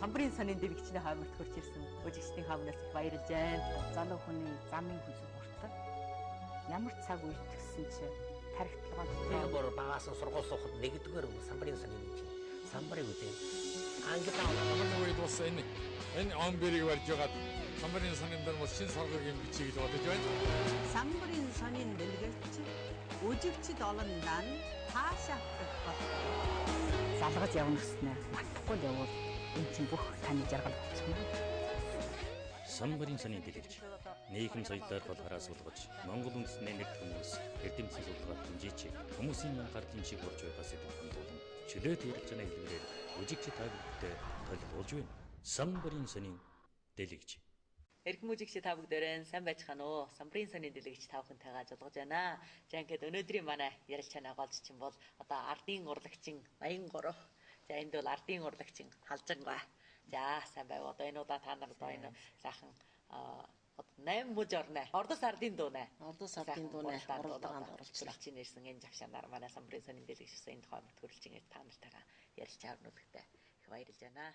Самбарын сонин дэлгэчний хаамарт хурж ирсэн өжигчдийн хаамнаас их баярлж байна. Залуу хүний замын хүзүү уртаг. Ямар ч цаг үед тгсэн чи тархитлагаа тэр багаас сургууль суухад нэгдүгээр самбарын сонин үуч. Самбарын үуч. Ангидаа үед бас энэ амбэрийг барьж байгаа самбарын сонин дээр бас шин саргагийн бичиг гэж бодож байна. Самбарын сонин дэлгэрч өжигчд олондаа таашаалтдаг болох. залгаж явна гэснээр мартахгүй л явуул энэ чинь бүх таны жаргал болчихно. Самбарын сонин дэлгэрч нийгэм соёлоор холхороо суулгаж Монгол үндэстний нэг хүмүүс эрдэмтэн судалгааг хэмжээч хүмүүсийн гарлын шиг болж байгаа сэдвийн тулан чөлөөт ярилцж байгаа хэлбэрээр үжигч таагуудтай толгуулж байна. Самбарын сонин дэлгэрч Эрхэм үжигч та бүгдээрээ сайн байцгаана уу? Самбарын сонин дэлгэч та бүхэнтэйгээ ажиллаж байна. За ингээд өнөөдрийн манай ярилцлагын агуулч чинь бол одоо ардын урлагчин Баянгоров. За энд бол ардын урлагчин Халжангаа. За сайн байв. Одоо энэ удаа та нар одоо энэ сайхан 8 мөж орно. Ордос ардын дүүнэ. Ордос ардын дүүнэ. Уралдаанд оролцуулж ирсэн энэ жавшанаар манай самбарын сонин дэлгэч энэ хоомт төрөлж ингээд та нартайгаа ярилцж авнуудагтай их баярлж байна.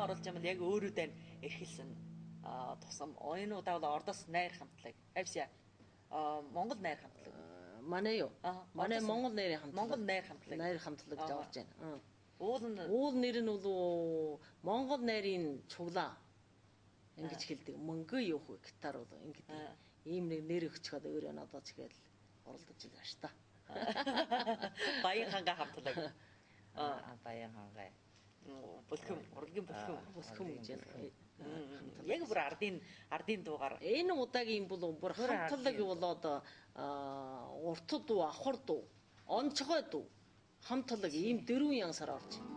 Оруулж юм яг өөрөөдөө эрхэлсэн тусам энэ удаа бол Ордос найр хамтлаг. Авшаа. Монгол найр хамтлаг. Манай юу? Манай Монгол найрын хамтлаг. Монгол найр хамтлаг. Найр хамтлаг зааварж байна. Уул нэр нь бол Монгол найрын чуглаа. Ингэж хэлдэг. Мөнгө юу вэ? Гитар бол ингэж ийм нэг нэр өгчөөд өөрөө надад чигээл оролдож байгаа ш та. Баян ханга хамтлаг. Баян ханга. Бүлхэм, урлагийн бүлхэм гэж байна. Яг бүр ардын дуугаар. Энэ удаагийн бол бүр хамтлаг болоод уртд уу, авхард уу, онцгойд уу хамтлаг ийм дөрвөн янсаар орж байна.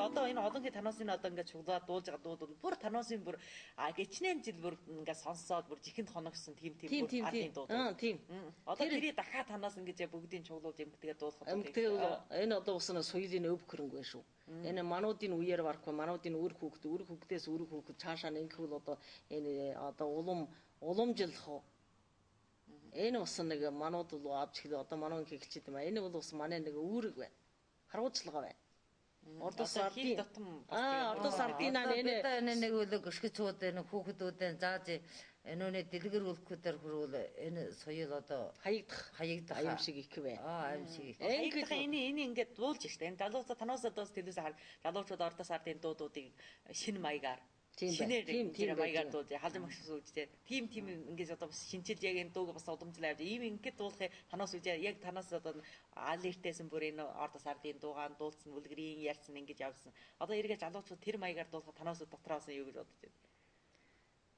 Одоо энэ олон хэд таносын одоо ингээд чуглаад дуулж байгаа дууд бол бүр таносын бүр гिचнэн жил бүр ингээд сонсоод бүр жихэнд хоногсон тийм ардын дууд. Тийм. Одоо тэрий дахиад таноос ингээд бүгдийн чуглууд эмгтэйгээ дуулахад энэ одоо уснаа соёлын өв хөрөнгө шүү. Энэ мануудын үеэр барахгүй мануудын үр хүүхдээс үр хүүхэд цаашаа ингэхвэл одоо энэ одоо уламжлах. Энэ ус нэг манууд бол авч хэлээ одоо мануу хэлчихэд юм. Энэ бол ус манай нэг үүрэг байна. Харуулчлага байна. Ордос ардын Ордос ардын энэ нэг үлэг өшгөцүүд энэ хүүхдүүдэн зааж энүүний дэлгэр үлгүүдээр хүрвэл энэ соёл одоо хаягдах аим шиг их байна. Аим шиг. Хаягдах энэ ингээд дуулж штэ. Энэ залуучууд таноос одоос телевизээр залуучууд Ордос ардын дуудуудыг шинэ маягаар шинээр тийм маягаар дуулж халдсан багш үздэг. Тим ингээд одоо бас шинчил яг энэ дууг бас удамжлаа авч ийм ингээд дуулахыг таноос үзээ яг таноос одоо алертээсэн бүр энэ Ордос ардын дуугаан дуулсан үлгэрийн ярьсан ингэж явсан. Одоо эргээ залуучууд тэр маягаар дуулахад таноос дотроос юу гэж бодож байна?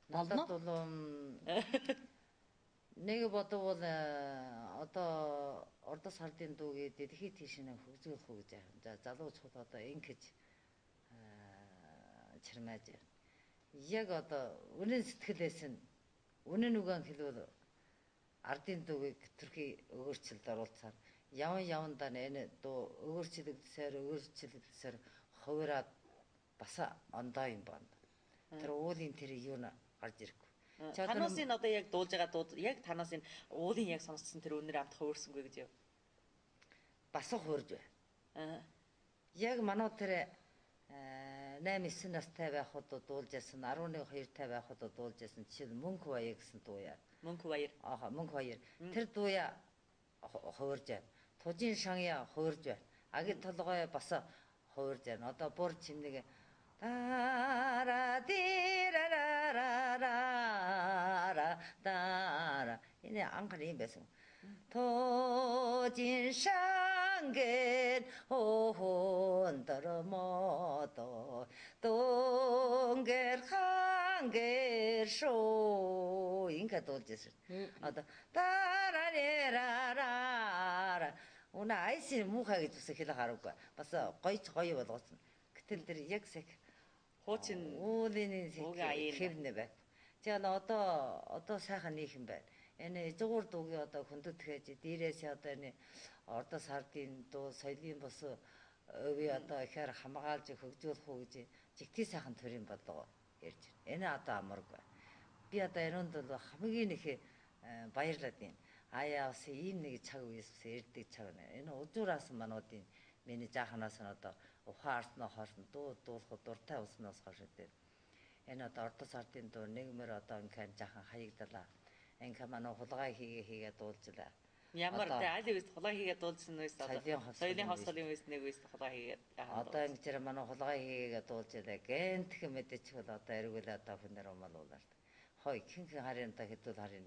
Надад бол нэг бодвол одоо Ордос ардын дуугийг дэлхийд тийшээ хөгжүүлэх үү гэж байна. Залуучууд одоо ингэж чирмэж байна. Яг одоо үнэн сэтгэлээс нь үнэн үгэн хэлвэл ардын дүүгийг төрхий өөрчлөлт оруулцаар явандаа нэ то өөрчлөлтсээр хувираад бас ондоо юм байна. Тэр уулын тэр юу н гарч ирэхгүй. Танаас энэ одоо яг дуулж байгаа яг танаас энэ уулын яг сонсцсон тэр өнөр амт хувирсангүй гэж юу? Бас хуурж байна. Яг манай тэр 8-9 настай байхад дуулж ясан 11-2 байхад дуулж ясан жишээ нь Мөнх баяр гэсэн дуу яа. Мөнх баяр. Мөнх баяр. Тэр дуу яа хуурж байна. Тужийн шанья хуурж байна. Агит толгой бас хуурж байна. Одоо бүр чимнэг тара디라라라라 энэ анхаар юм байсан. 토진상겐 호혼더러모도 동결한결쇼 인가 돌지스 아다 따라레라라라 오늘 아이씨 무하게 주서 길어가는 거야 봤어 거의 болгосон гэтэл тэр яг сэг хуучин уулын хэвнэ бай. 제가 одоо сайхан нийх юм байна. Энэ зугуур дуугийн одоо хүндэтгэж дээрээс одоо энэ ордо сардын дуу соёлын бос өвөө одоо ихээр хамгаалж хөгжүүлэх үү гэж жигтэй сайхан төрийн болоо ярьж байна. Энэ одоо амаргүй. Би одоо энэнд бол хамгийн их баярлаад байна. Аяа бас ийм нэг цаг үеэс ирдэг цаг нэ. Энэ ужуураас мануудын миний жааханаас нь одоо ухаарсноо хоолн дуулах дуртай усноос хойш дээр. Энэ одоо ордо сардын дуу нэгмэр одоо инkaan жаахан хаягдлаа. Инка манай хулгай хийгээ дуулжлаа. Ямар тэ аль үст хулгай хийгээ дуулсан нь одоо соёлын хавсгалын үст нэг үст хулгай хийгээд одоо ингэж манай хулгай хийгээ дуулжлаа. Гэнтх мэдээч бол одоо эргүүл одоо хүнээр умалуулаа. Хой хинхэн харин та хэдүүл харин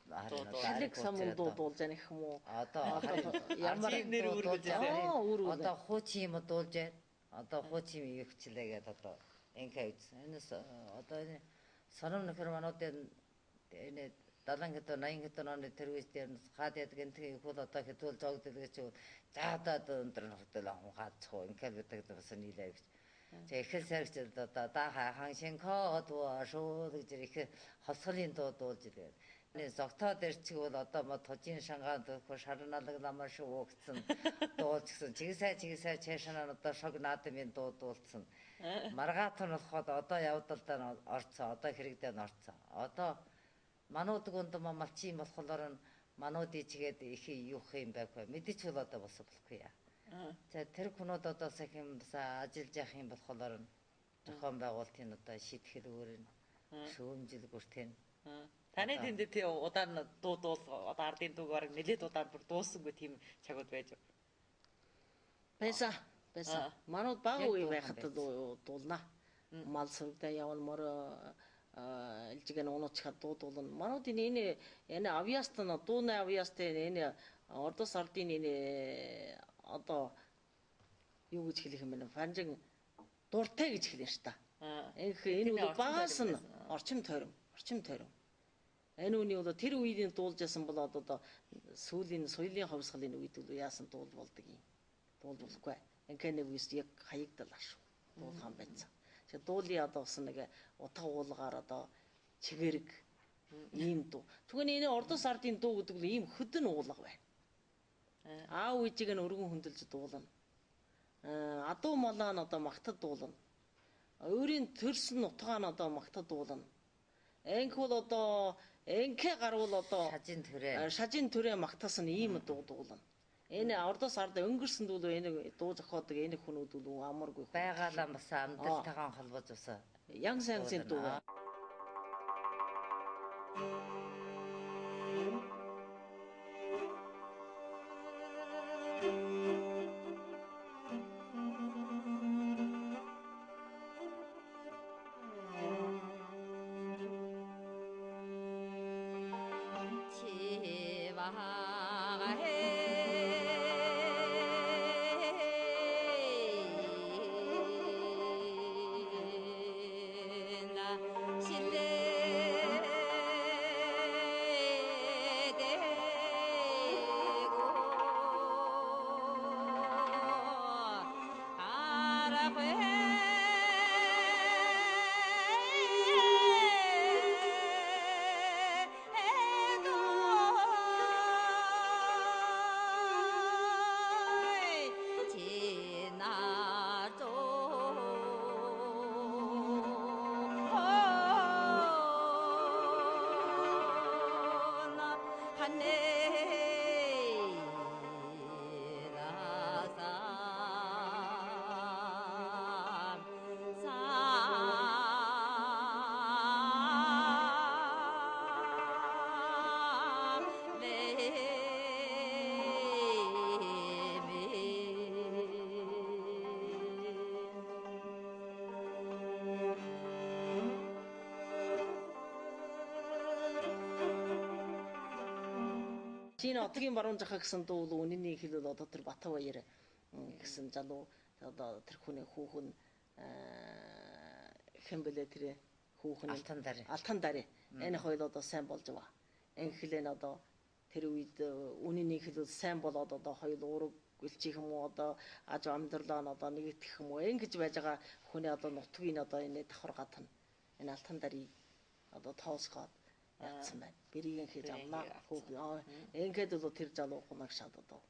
Шилэг самун дуулж яах юм уу? Одоо ямар нэр үргэлж одоо хуучин юм дуулж байна. Одоо хуучин юм ихчлээгээд одоо инка үзсэн. Энэс одоо энэ санам нөхөр мануудын энэ 70 хэд 80 хэд оны тэр үеэс дээр хаад яадаг энэ хөл одоо хэдүүл зогдолгоч заадаад өндөр хөтөл хаачих инка гэдэг бас нийлээ гэж. Тэг ихэл саргч одоо даха ханшин код шүү гэж их хосголын дуу дуулж ирээд. Энэ зогтоо дээр чиг бол одоо мо тожийн шангаан дөхөө шарналаг намаа шүү гэсэн дуулжсэн. Чигсай чэшанаа одоо шог наадмын дуу дуулсан. Маргаат нь болоход одоо явдалдаа орцсон. Одоо хэрэгдээ орцсон. Одоо мануудаг онд малчин болохоор манууд ичгээд их юух юм байхгүй. Мэдээч бол одоо бас болохгүй яа. За тэр хүнүүд одоо сахим ажиллаж явах юм болохоор зохион байгуулалтын одоо шийтгэл өөр нь шүүмжил бүртэн. Таны тэнд тий удаан дуу одоо ардын дууг бараг нэлээд удаан бүр дуусангүй тийм чагууд байж байсан. Манууд баг үе байхад дуулна. Мал сүрдэ явал элжигэн оноочихад дуулна. Мануудын энэ авьяастан дууны авьяастай энэ ордо сардын энэ одоо юу гэж хэлэх юм бэ? Фанжин дуртай гэж хэлнэ ш та. Энэ үе багаас нь орчим тойрон. Энэ үний бол тэр үеийн дуулжсэн бол одоо сүүлийн соёлын ховсгалын үед бол яасан дуул болдог юм. Дуул болохгүй. Ингээл нэг үс яг хаягдлаа шүү. Дуулхан байсан. Тэгээ дуули одоо бас нэг утга уулгаар одоо чигэрэг ийм дуу. Тэгвэл энэ ордо сардын дуу гэдэг нь ийм хөдөн уулга байна. Аав ээжийг нь өргөн хөндлөж дуулна. Адуу малаа нь одоо магтад дуулна. Өөрийн төрсөн нутгаа нь одоо магтад дуулна. Энх бол одоо энхэ гарвал одоо шажин төрөө магтасан ийм дуу дуулна. Энэ ордо сард өнгөрсөн дүүл энэ дуу зохиодог энэ хүнүүд бол амаргүй байгалаа бас амьдралтайгаа холбож усаа. Ян сайн дуу. Чинь отгийн баруун захаа гэсэн дуу үнэний хэлэл одоо тэр Батбаяр гэсэн залуу одоо тэр хүний хүүхэн хэн бэлээ тэр хүүхэн Алтан дарь. Энэ хоёул одоо сайн болж байгаа. Энхлэн одоо тэр үед үнэний хэлэл сайн болоод одоо хоёул уураг гэлчих юм уу одоо аж амьдралаа одоо нэгтгэх юм уу ингэж байж байгаа хүний одоо нутгийг одоо энэ давхар гадна энэ Алтан дарыг одоо тоосгоод яатсан байна. Бэрийн хийж амнаа. Ингээд бол тэр залуу гунагшаад одоо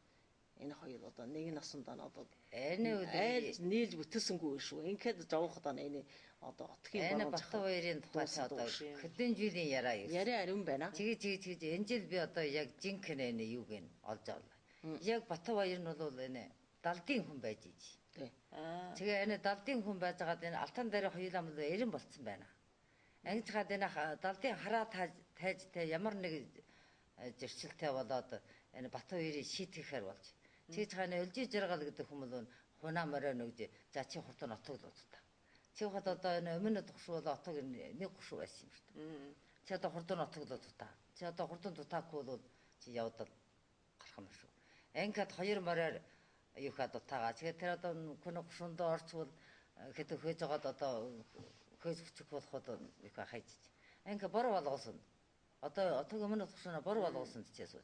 энэ хоёул одоо нэг насанд одоо энэ айл нийлж бүтэлсэнгүй шүү. Ингээд жавхад энэ одоо отгийн баруун Батбаярын тухай одоо хэдэн жилийн яриа юу. Яриа ариун байна. Чиг энэ жил би одоо яг жинхэнэ энэ юуг нь олж авлаа. Яг Батбаяр нь бол энэ далдын хүн байж иж. Тэгээ энэ далдын хүн байж байгаад энэ Алтан дарь хоёулаа бол эрен болцсон байна. Ангиж хаад энэ далдын хараа тайж те ямар нэг зөрчилтэй болоод энэ Батбаярыг шийтгэхээр болж. Чиж хааны өлжи жаргал гэдэг хүмүүс хунаа морой нүгж за чи хурдан отоглоод та. Чи хад одоо энэ өмнөд гушуу бол отог нэг гушуу байсан юм шүү дээ. Чи одоо хурдан отоглоод та. Чи одоо хурдан дутаагүй бол чи явдал гарах юм шүү. Ингээд хоёр мороор юу хад утаагаа. Тэгээ тэр одоо хүн гушуундоо орцвол хэд хөөж байгаад одоо хөөж хүчих болоход их хайж. Ингээд бор болгосон. Одоо отог өмнөд гушууна бор болгосон гэжээс.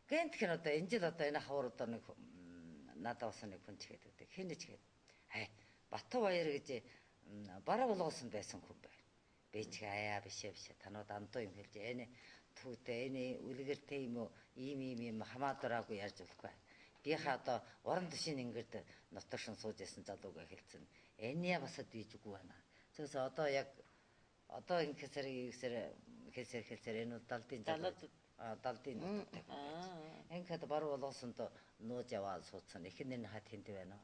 Гэнт хэр одоо энэ жил одоо энэ хавар одоо нэг надад бас нэг хүн чигээд өгдөө. Хинэж гээд. Батбаяр гэж бараа болгосон байсан хүн байна. Би ч аяа бишээ танууд андуу юм хэлж энэ түүтэй энэ үлгэртэй юм уу ийм хамаадураагүй ярьж болохгүй. Би хаа одоо уран төшийн ингэрд нотошин сууж ясан залууга хэлсэн. Энэ бас дийжгүй байна. Тэгээс одоо яг одоо энэ хэлсээр энэ далдын далдын нутагтай. Ингээд бар болгосонд нууж яваад суудсан. Эхнэр нь хат хэнд байна.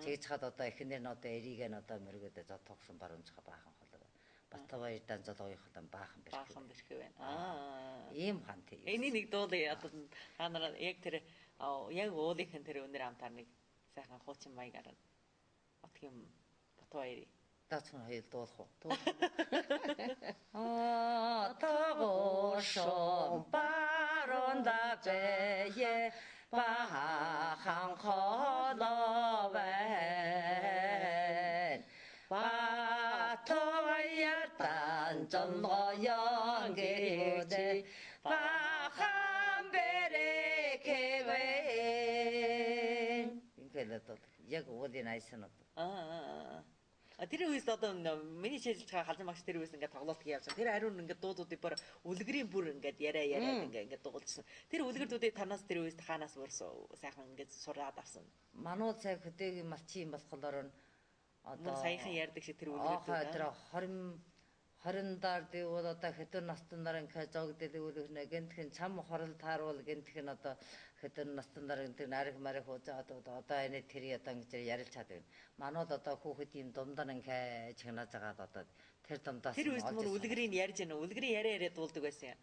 Тэгж хад одоо эхнэр нь одоо эрийг нь одоо мөргөдө зотогшин баруунжха баахан холоо. Батбаяр данзалгийнхаа баахан бэрхэ байна. Ийм хан тий. Эний нэг дуу одоо та нараа яг тэр яг уулынхан тэр өнөр амтаар нэг сайхан хуучин маягаар отгийн Батбаяр Дацхан хоёул дуулах уу? Тагошон баронда бэе бахан холовэн Батбаяр данжалгоён гэжэ бахан берекэвэн ингээд яг уулын айсан тэр үеэс одоо миний шилжилж байгаа халзан багш тэр үеэс ингээд тоглолт хийж явсан. Тэр хариун ингээд дуудуудыг бүр үлгэрийн бүр ингээд яриад ингээд дуулжсан. Тэр үлгэрдүүдийг танаас тэр үеэс хаанаас бүрсэн сайхан ингээд сураад авсан. Мануу цай хөдөөгийн малчин болохоор одоо саяхан ярьдаг шиг тэр үлгэрдүүд тэр 20 даар дэвүүл одоо хэдэн настан нар ингээд зогддаг үлгэрнэ гэнтхэн цам хорол тааруул гэнтхэн одоо хэдэн настан нар тэр нариг мариг хуужаад одоо энэ тэр одоо ингэж ярилж чаддаг. Манууд одоо хүүхэд юм думдар ингээд чигнаж агаад одоо тэр дундаас тэр үеэс бүр үлгэрийн ярьж байна. Үлгэрийн яриа дуулдаг байсан.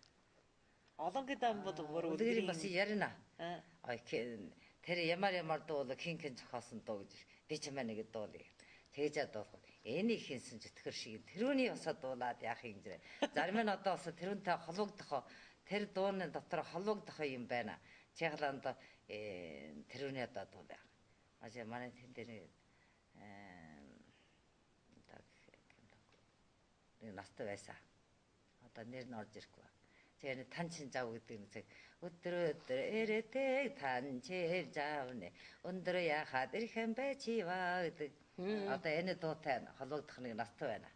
Олон гэдэг бол бүр үлгэрийн бас ярина. Тэр ямар дуул хин зохиосон дуу гэж би ч мань нэг дуулъя. Тэгжээд дуулах. Энийг хийсэн ч тэр шиг тэрүүний усаа дуулаад яах юм зэрэг. Зарим нь одоо бас тэрүүнтэй холбогдох тэр дууны дотор холбогдох юм байна. Чигланд тэрүүний одоо дуулаа. Ачаа манай тэн дээр настай байсан. Одоо нэр нь орж ирэхгүй. Тэгээ танчин зав гэдэг нь өдөр эрэдэг танчил завны өндөр яхад ирхэн бэчива гэдэг. Одоо энэ дуутай холбогдох нэг настай байна.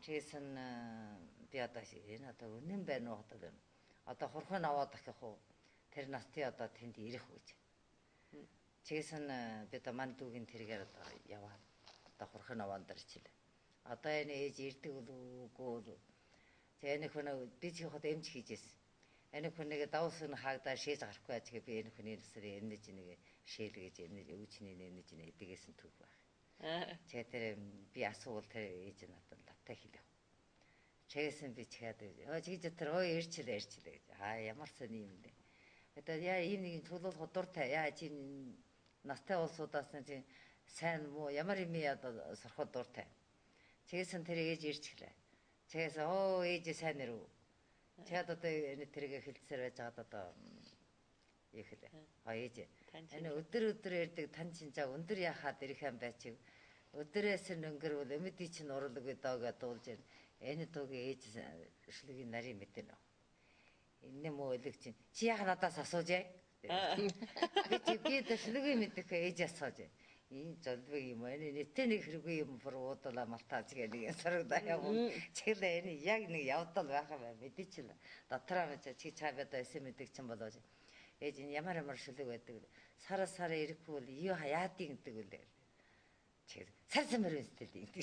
Чисэн би одоо энэ одоо үнэн байна уу одоо хурхан аваад ахих уу тэр настын одоо тэнд ирэх үеж. Чисэн би одоо манд дүүгийн тэргээр одоо яваад одоо хурхан аваад дэрчилээ. Одоо энэ ээж ирдэг үгүй. Тэгээ энэ хүн би ч хот эмч хийжсэн. Энэ хүнийг давс нь хаагдаа шээж гарахгүй яаж би энэ хүний нэсрээ энэ нэг шээлгэж энэ өвчний нэж нэ эдгээс нь түүх байх. Тэгээ тэр би асуувал тэр ээж надад латтай хэлээ. Чээсэн би чаад чиг тэр ирчлээ гэж. Ямар сони юм бэ. Одоо яа ийм нэг цулуулах дуртай яа чи настай улсуудаас чи сайн муу ямар юм яа сурахад дуртай. Чээсэн тэр ээж ирчлээ. Чээс ээж сайн нэр үү. Чад одоо энэ тэргээ хэлцээр байж байгаа одоо 이그래. 이제 아니 өдөр ярьдаг тань чинжаа өндөр яхаад ирэх юм байчих. Өдрөөс өнгөрөө лимитич нурлаг өдөөгөө дуулж энэ дуугийн ээж шлигийн нарийн мэдэн. Энэ мөө өлөг чинь чи яах надаас асууж яа. Би шлигийн мэдэх ээж асууж. Энэ золбиг юм энэ нэтэ нэг хэрэггүй юм буруудала малтаач гэдэг сарагдаа явуул. Чиглээ энэ яг нэг явдал байх юм байна. Мэдээч л дотроо чи цаавда эсэ мэддэг ч юм болоо. Ээж энэ ямар шлиг байдаг. Сараа ирэхгүй бол юу яадыг гэдэг үлээ. Чиг сарсан мөрөн сэтгэл гэдэг.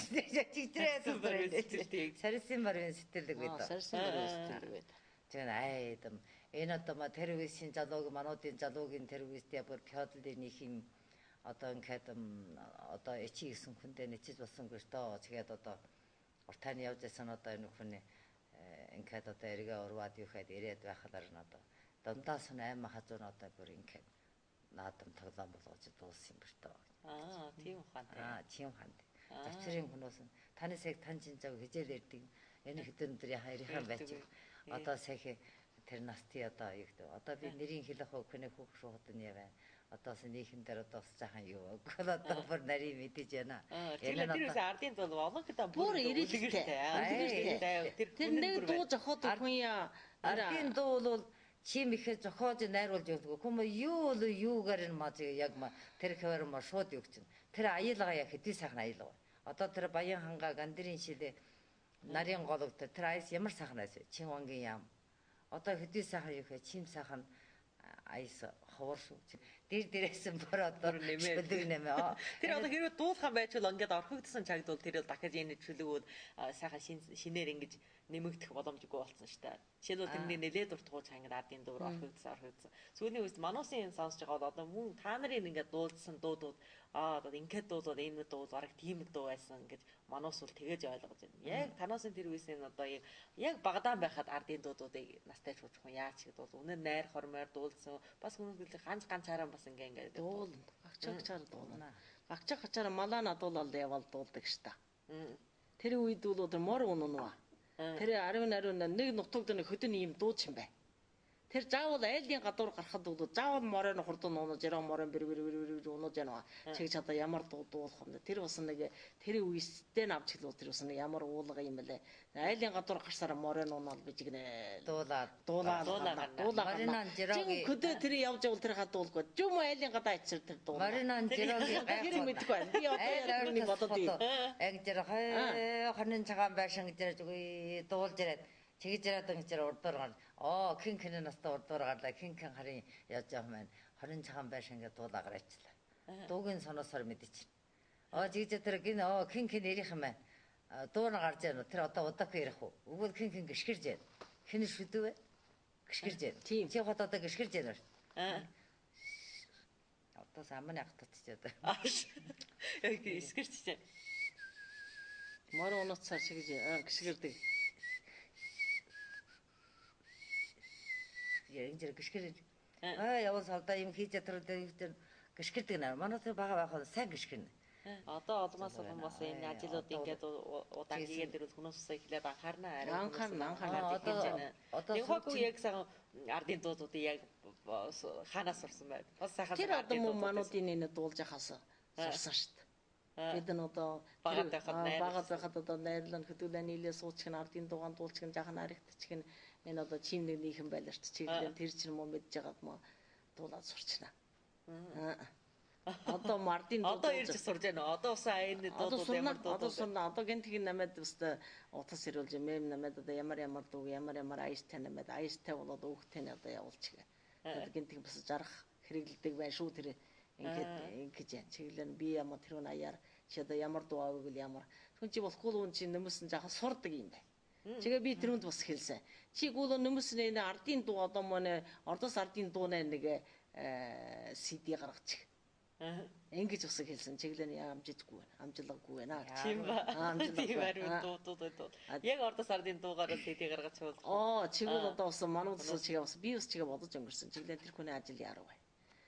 Чигтрээс сэтгэл. Сарсан мөрөн сэтгэл гэдэг. Сарсан мөрөн сэтгэл гэдэг. Тэгэн айдам энэ одоо террористийн залууг мануудын залуугийн террористия бүр пёдлын их юм одоо ингээд одоо эчи гэсэн хүндээ нэчиж болсон гэж доо тэгээд одоо уртааны явж байсан одоо энэ хүн ингээд одоо эргээ урваад юу гэхэд ирээд байхаар нь одоо дундаас нь аймаа хазуур одоо бүр ингээд наадам тоглоом болгож дууссан юм биш доо. Тийм ухаантай. Тийм ухаантай. Завчрын хүмүүс таны сэг тань чинжааг хижээл ирдэг энэ хэдэн өдөр яхаа байж одоо сахи тэр насти одоо юу гэдэг одоо би нэрийн хэлэх хөхний хүүх шууд нь яваа одоо сэнийхэн дээр одоо цаахан юу одоо бүр нарийн мэдэж байна. Энэ тэрээс ардын зул олон гэдэг бүр ирэлттэй. Тэр нэг дуу зохиод хүн яа ардын дуу бол чим их зохиож найруулж өгдөг. Хүмүүс юу л юугаар нь маа яг тэр хавар маа шууд юу гэж. Тэр аялгаа яг хэдий сайхан аялгаа. Одоо тэр Баян ханга Гандрын шилээ нарийн голог тэр айс ямар сайхан айс Чинвангийн ям. Одоо хэдий сайхан юу хэ чим сайхан айс ховор шүү. Дээрээс нь бүр одоо нэмээ. Тэр одоо хэрвээ дуулах юм байж бол ингээд орхигдсон чагдвал тэр дахиж энэ чөлөөгөө сайхан шинээр ингэж нэмэгдэх боломжгүй болсон шүү дээ. Жишээлбэл тэрний нэлээд урт хугацаа ингээд ардын дуур орхигдсан. Сүүлийн үед мануусын сонсож байгаа бол одоо мөн та нарын ингээд дуулсан дуудууд одоо ингээд дуулаад энэ дуу бараг тийм дуу байсан гэж мануус бол тэгэж ойлгож байна. Яг танаасын тэр үеийн одоо яг багадаан байхад ардын дуудуудыг настай ч хүн яач гэдэг бол үнэ найр хормоор дуулсан. Бас хүмүүс ганцаараа бас ингээд дуулна. Гагчаар дуулна. Гагчаар малана дуулаад явал дуулдаг ш та. Тэр үед бол одоо мор унунва. Тэр 10 нэг нутагд нэг хөдөн юм дууч юм бай. Тэр заавал айлын гадуур гарахад бол заавал морын хурдан унаж яраа морын бэр унаж яана. Чиг чадаа ямар дуулах юм. Тэр бас нэг тэр үестэй навч хэлвэл тэр бас нэг ямар уулга юм бэлээ. Айлын гадуур гарсараа морын унаад бижигнэ. Дуулаад. Маринан жирооги. Хөдөө тэр явж явал тэр хадуулгүй. Жум айлын гадаа ичэр тэр дуу. Маринан жирооги гайхах мэдгүй байна. Би одоо яг нэг бодоод юм. Яг жироо ханин цагаан байшин гэж үгүй дуулж ирээд чигж ирээд ингэж урдуур гар. Хин настай урдуур гарлаа. Хин харин явж байгаа маань 20 цагаан байшин гэж дуулаа гараачлаа. Дуугийн соноосоор мэдээч. Жигж тэр гин хин ирэх юм байна. Дуур гарч яана. Тэр одоо удаах ярих уу? Өгвөл хин гიშгэрж яана. Хин шүдвэ? Гიშгэрж яана. Чи хот одоо гიშгэрж яана. Одоо самны ахтацчаад. Яг гიშгэрч чаа. Мор унацаар шигж гიშгэрдэг. Ингэж гიშгэр. Явал солдоо юм хийж ятрал дээр гიშгэрдэг наа. Манай тэр бага байхад сайн гიშгэрнэ. Одоо олмоос хүмүүс энэ ажлууд ингээд удаан хийгээд ирвэл хүмүүс эхлээд анхаарна одоо яг сайхан ардын дуудуудыг яг хаанаас сурсан байд. Бас сайхан тэр одоо мөн мануудын энэ дуулж яхаас сурсан шүү дээ. Бид нь одоо багад байхад одоо найрлан хөдөлгөөний нийлээ суучих нь ардын дуугаан дуулчих нь жаахан харагдчих нь энэ одоо чим нэг нийхэм байлаа шүү дээ. Чиглэн тэр чинь мөн мэдж байгаад маа дуулаад сурчна. Одоо мардын одоо ирж сурж байна. Одоо ус энэ дуудууд ямар дуудууд. Одоо сурна. Одоо гэнтгийн намайд өстө утас ирүүлж мэм намайд одоо ямар дуу ямар аиштай намайд аиштай болоод өөхтэй нь одоо явуулчих. Гэнтэг бас жарах хэрэгэлдэг байна шүү тэр ингээд ингэж чиглэн би ямар тэрүүн аяар чи одоо ямар дуу авыг л ямар. Түн чи болохгүй л үн чи нэмсэн жаахан сурдаг юм байна. Чигээ би тэрүүнд бас хэлсэн. Чи гүйл нэмсэн энэ ардын дуу одоо мөн ордос ардын дууны нэг CD гаргачих. Ингэж бас хэлсэн чиглэн амжижгүй байна. Амжилгагүй байна. Тийм ба. Амжилгагүй дуудууд. Яг ордос ардын дуугаар CD гаргаж бол. Чиглэл одоо бас манууд бас чигээ бас би бас чигээ бодож өнгөрсөн. Чиглэн тэр хүний ажил яруу байна.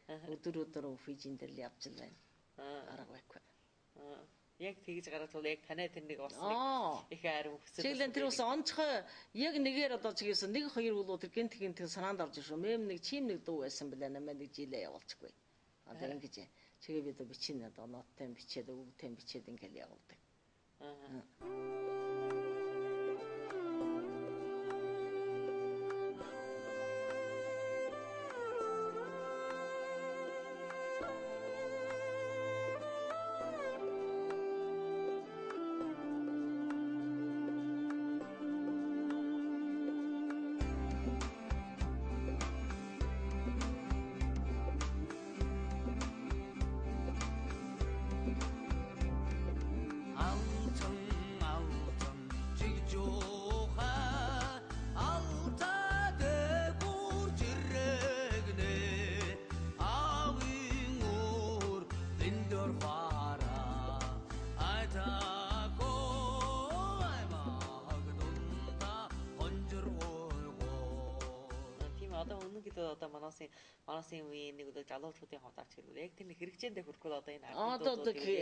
Өдөр өфижин дээр л явж л байна. Арга байхгүй. Яг тэгж гараад бол яг танай тэрнийг олсныг их арим хүсэл. Чиглэн тэр ус онцгой яг нэгээр одоо чигээс 1 2 бол тэр гинт санаанд орж шүү. Мэм нэг чим нэг дуу байсан бэлээ намайг нэг жилээ явуулчихгүй. Одоо ингэж чигээ бид бичнэ одоо ноттой бичээд өвгтэй бичээд ингээл явуулдаг. Одоо манасын үеийн нэг өдөр залуучуудын хавтаач гэдэг. Яг тэр хэрэгцээндээ хүрхгүй одоо энэ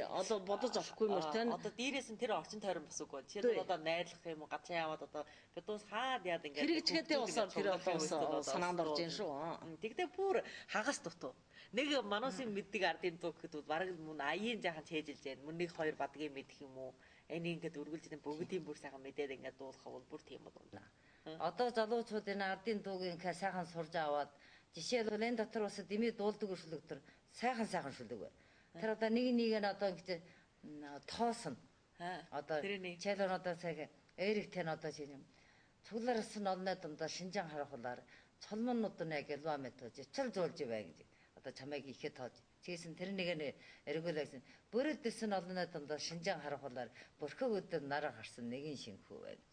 одоо бодож авахгүй мөр тань. Одоо дээрээс нь тэр орчин тойрон бас үгүй. Жишээлбэл одоо найрлах юм уу, гацаа яваад одоо бидус хаад яад ингээд хэрэгжгээтэй усаар тэр одоо санаанд орж ийн шүү. Тэгтээ бүр хагас дутуу. Нэг манасын мэддэг ардын дуу гэдэг бараг мөн аяын жаахан цээжилж байна. Мөн 1 2 бадгийн мэдэх юм уу? Энэ ингээд үргэлж бүгдийн бүр сайхан мэдээд ингээд дуулах бол бүр тийм бол. Одоо залуучууд энэ ардын дуугийн сайхан сурж аваад жишээлбэл энэ дотор бас дэмий дуулдаг шүлэгтэр сайхан шүлэг бай. Тэр одоо нэг нь одоо ингэж тоосон. Одоо чэлэр одоо цаг эрэг тэн одоо чинь цуглараас нь олны дундаа шинжан харахулаар цолмоннууд нь яг ялва метод жичил зуулж бай гэж. Одоо чамайг ихэд тоож. Чийсэн тэр нэг нь эргүүлсэн. Бүрээдэс нь олны дундаа шинжан харахулаар бүрхэг өдөр нараа гарсан нэгэн шинхүү байна.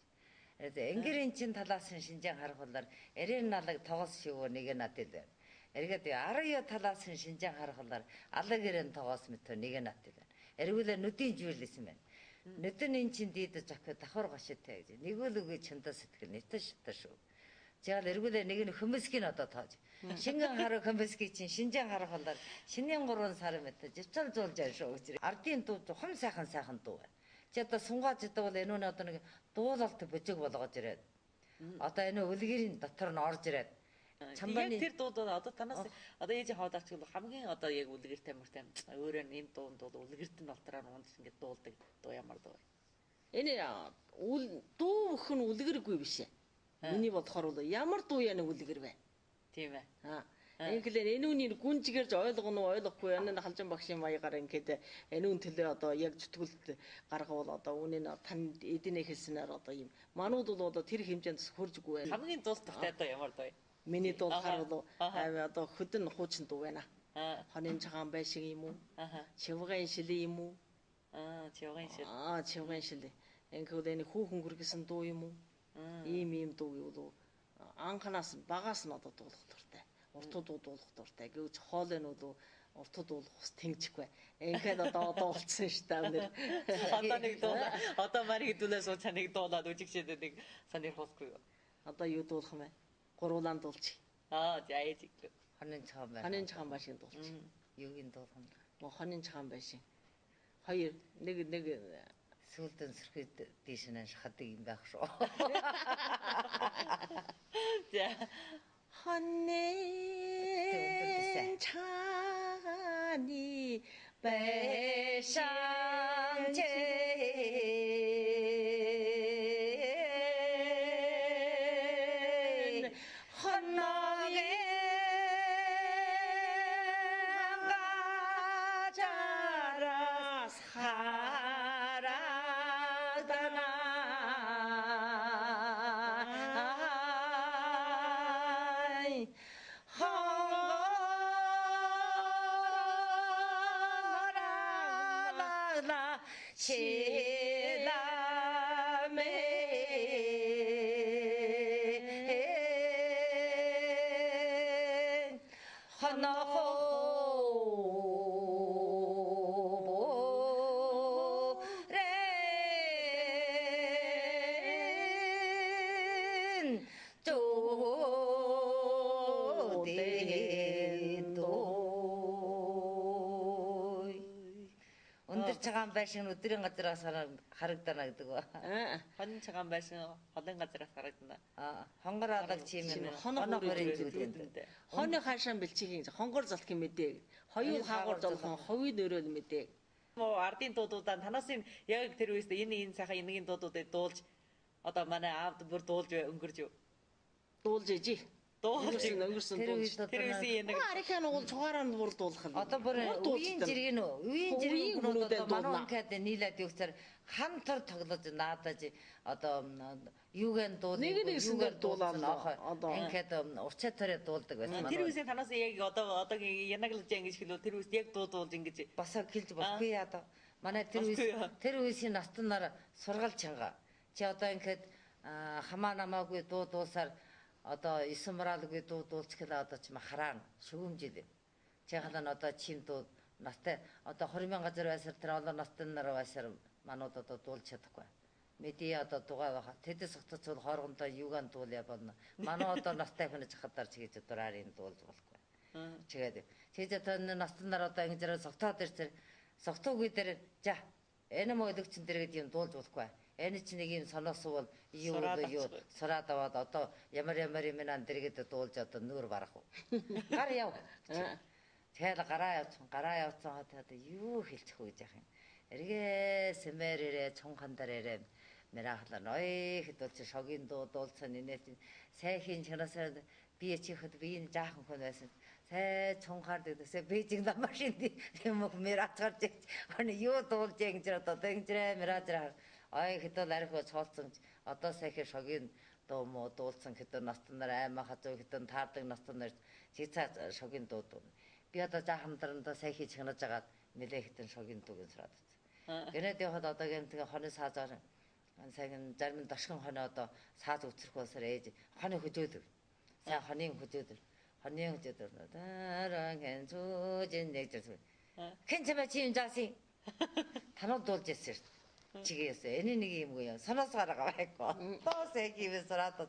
Энгэрийн чин талаас нь шинжэн харахулаар эрээр налаг тогоос шивөө нэг надад байна. Эргээд 10 талаас нь шинжэн харахулаар алаг эрен тогоос мэтөө нэг надад байна. Эргүүлээ нүдийн жийлсэн байна. Нүдэн эн чин дийдэж авах давхар гаштай гэж. Нэгүүлүгээ чандаа сэтгэл нэтэж шатаа шүү. Жаал эргүүлээ нэг нь хөмсгийн одоо тоож. Шингэн харах хөмсгийн чин шинжэн харахулаар шинийн 3 сар мэтэ живцал зуулж аа шүү гэж. Ардын дуу хум сайхан дуу байна. Чи одоо сунгааж идэг бол энэ нь одоо нэг дуулалт бөжиг болгож ирээд одоо энэ үлгэрийн дотор нь орж ирээд чамбаны тэр дууд одоо танаас одоо ээжийн хавдаач хамгийн одоо яг үлгэртэй мөртэй өөрөө энэ дуунд бол үлгэрт нь болтраар унж ингэж дуулдаг дуу ямар дуу вэ? Энэ дуу өхөн үлгэргүй биш ээ. Миний бодохоор бол ямар дуу яа нэг үлгэр вэ? Тийм ээ. Ингээл энэ үнийг гүнжгэрж ойлгоно уу ойлгохгүй энэ халжин багшийн маягаар ингээд энэ үн төлөө одоо яг зүтгүүлд гаргавал одоо үнэн тань эднээ хэлснээр одоо юм манууд бол одоо тэр хэмжээнд хуржгүй байна. Хамгийн дуулдахтай одоо ямар дуу вэ? Миний дуулахаар бол одоо хөдөн хуучин дуу байна. Хонин цагаан байшиг юм уу? Чивгэн шили юм уу? Чивгэн шил. Чивгэн шили. Ингээд энэ хүүхэн гүргэсэн дуу юм уу? Ийм дуу юу анханаас багаас нь одоо дуулах дуртай. Уртууд дуулах дуртай. Гэвч хоолойнууд уртууд дуулах ус тэнгчихгүй. Ингээд одоо болцсон шүү дээ. Одоо нэг дуу. Одоо марийг дүүлээс уу цаныг дуулаад үжигчээд нэг сонирхолгүй юу? Одоо юу дуулах юм бэ? Гуруулаан дуулчих. За ээж иглээ. Хонин цагаан байшин дуулчих. Юугийн дуулах юм? Хонин цагаан байшин. Хоёр нэг сүлдэн сэрхэд дээш нь шахдаг юм байх шүү. За хонин цагааны байшин цагаан байшин өдрийн газраас харагдана гэдэг ба. Хонин цагаан байшин холын газраас харагдана. Хонгор алаг чим юм. Хоног хүрээ зүйлээ. Хооны хаашаан бэлчигийн хонгор залхын мэдээ. Хоёул хаагур золхон ховын өрөөл мэдээ. Мо ардын дуудуудаа танаас яг тэр үеэс энэ сайхан энэгийн дуудуудыг дуулж одоо манай аавд бүр дуулж өнгөрж юу. Дуулж ижи. Өнгөрсөн дуулж. Тэр үеийн нэг арихын уул цугаараа бүр дуулах. Одоо бүр үеийн жиргэн хүмүүс манай ингээд нийлээд явцаар хамтар тоглож наадаж одоо юугэн дуулах. Нэг дуулаа. Одоо ингээд урчаа төрөө дуулдаг байсан. Тэр үеийн танаас яг одоогийн янаглаж ингэж хэлвэл тэр үеэс яг дуулж ингэж бас хэлж болохгүй одоо. Манай тэр үеийн настан нар сургаал чанга. Чи одоо ингээд хамаа намаагүй дуулсаар одоо исмралгүй дуулчихлаа одоо ч хараана шүүмжил. Чи халан одоо чин дуу настай одоо 20,000 газар байсаар тэр олон настан нар байсаар манууд одоо дуулж чадахгүй. Медиа одоо дугаа байгаа. Тэдэс хотцол хооргондоо юугаан дуулъя болно. Манай одоо настай хүн хахадаар чигээ дураарийн дуулж болохгүй. Чигээд. Тэгэж одоо настан нар одоо ингэж согтоод ирсээр согтоогүй дээр за энэ мөөлөгчн дээр гэдэг юм дуулж болохгүй. Энэ ч нэг юм соноосвол юу сураад аваад одоо ямар юм дэргэд дуулж одоо нүүр барах уу. Гар яв. Тэгэхээр гараа явцсан хатаа юу хэлчих вэ гэж яах юм. Эргээ сэмэрэрэ цонхандарэрэ мэрахлаа ой хэдүүлж шогийн дуулсан инээс сайхийн чанасаа би чихэд би энэ жаахан хүн байсан. Сай цонхаар дэсээ бейжинг на машин юм уу мэрахчаарч ани юу дуулж ингэж одоо ингэж мэрахчаар ой хэдэл арих цоолцсон одоо сайхан шогийн дуу муу дуулсан хэдэн настан нар аймаа хазуу хэдэн таардаг настан нар чицаа шогийн дуу. Би одоо жаахан дарандаа сайхан чанаж агаад нэлээ хэдэн шогийн дууг сураад. Гэнэт явахад одоо гэмтгэ хоны саазаар сайхан зарим дашгин хоны одоо сааз үцрэх болсоор ээж хоны хөжөөдөг. Сайн хоны хөжөөдөг. Хоны хөжөөдөг. Дараа хэн зүүжин нэгжсэн. Хэн чамаа чи юм жаасын. Танууд дуулж ясэр. Чигээс энэ нэг юм уу санаас гаргаа байхгүй. Тоосэг ивэ сураад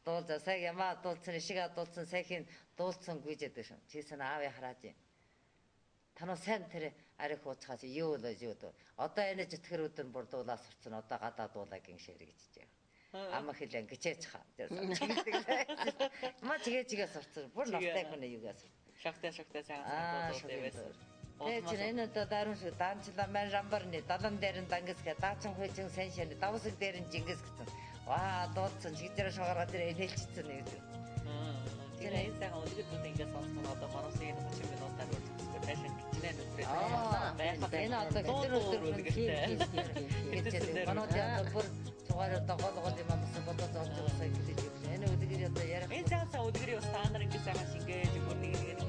дуулж сая ямаа дуулсан шиг дуулсан сайхийн дуулсан гүйжэдэг шин. Чисэн аавь хараач. Танаа сайн тэр арих ууцхаас юу л юу дөө. Одоо энэ житгэр өдөр бүр дуулаад сурцсан одоо гадаа дуулаа гин ширэгдэж байгаа. Ама хэлэн гिचээч хаа. Ма чигээ сурцсан. Бүр настай хүн юугаас. Шахтай сайн дуулдаг байсан. Тэжин энэ одоо даруун шиг данчлаа мэн рамбарны далан дээр нь дангисгээ даацсан хүйчин сайн шаны давсаг дээр нь жингис гэсэн. Ваа дуудсан чигдэр шогарга дээр нээлчсэн нэг. Тэр энэ сайн өдөртөө ингээд сонсон одоо моносыг 30 минутаар үргэлжлүүлсэн байшин гिचнээ нүтрээ. Энэ одоо өдөр манай бүр цугаар дагуулгал юм амс бодож олж байгаа хэлж байна. Энэ өдгөр одоо яриа. Энэ сайн өдгөрийн стандарт ингээд сайн шингээж бүр нэг